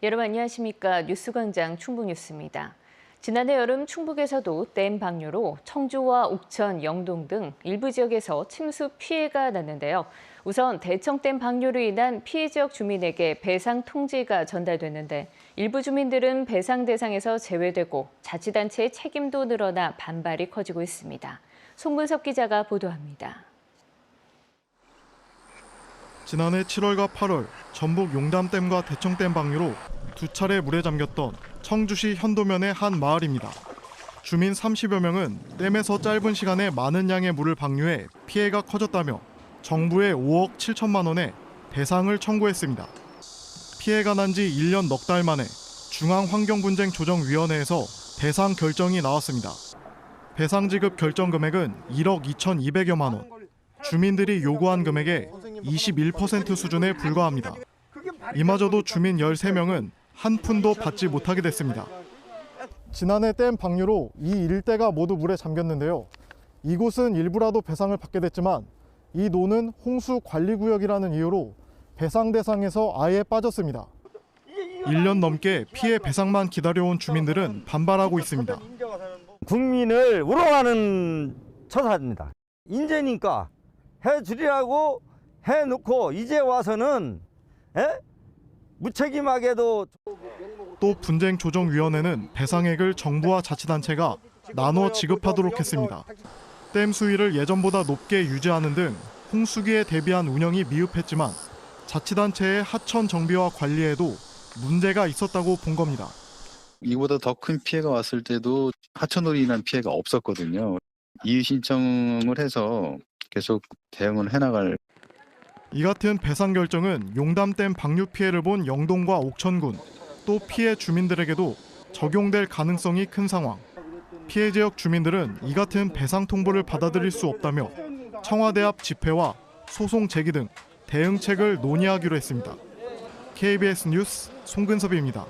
여러분 안녕하십니까? 뉴스광장 충북뉴스입니다. 지난해 여름 충북에서도 댐 방류로 청주와 옥천, 영동 등 일부 지역에서 침수 피해가 났는데요. 우선 대청댐 방류로 인한 피해 지역 주민에게 배상 통지가 전달됐는데 일부 주민들은 배상 대상에서 제외되고 자치단체의 책임도 늘어나 반발이 커지고 있습니다. 송문섭 기자가 보도합니다. 지난해 7월과 8월 전북 용담댐과 대청댐 방류로 두 차례 물에 잠겼던 청주시 현도면의 한 마을입니다. 주민 30여 명은 댐에서 짧은 시간에 많은 양의 물을 방류해 피해가 커졌다며 정부에 5억 7천만 원의 배상을 청구했습니다. 피해가 난 지 1년 넉 달 만에 중앙환경분쟁조정위원회에서 배상 결정이 나왔습니다. 배상 지급 결정 금액은 1억 2,200여만 원. 주민들이 요구한 금액의 21% 수준에 불과합니다. 이마저도 주민 13명은 한 푼도 받지 못하게 됐습니다. 지난해 댐 방류로 이 일대가 모두 물에 잠겼는데요. 이곳은 일부라도 배상을 받게 됐지만 이 노는 홍수관리구역이라는 이유로 배상 대상에서 아예 빠졌습니다. 1년 넘게 피해 배상만 기다려온 주민들은 반발하고 있습니다. 국민을 우롱하는 처사입니다. 인재니까 해주리라고 해놓고 이제 와서는 무책임하게도. 또 분쟁조정위원회는 배상액을 정부와 자치단체가 나눠 지급하도록 했습니다. 댐 수위를 예전보다 높게 유지하는 등 홍수기에 대비한 운영이 미흡했지만 자치단체의 하천 정비와 관리에도 문제가 있었다고 본 겁니다. 이보다 더 큰 피해가 왔을 때도 하천으로 인한 피해가 없었거든요. 이의 신청을 해서 계속 대응을 해나갈. 이 같은 배상 결정은 용담댐 방류 피해를 본 영동과 옥천군, 또 피해 주민들에게도 적용될 가능성이 큰 상황. 피해 지역 주민들은 이 같은 배상 통보를 받아들일 수 없다며 청와대 앞 집회와 소송 제기 등 대응책을 논의하기로 했습니다. KBS 뉴스 송근섭입니다.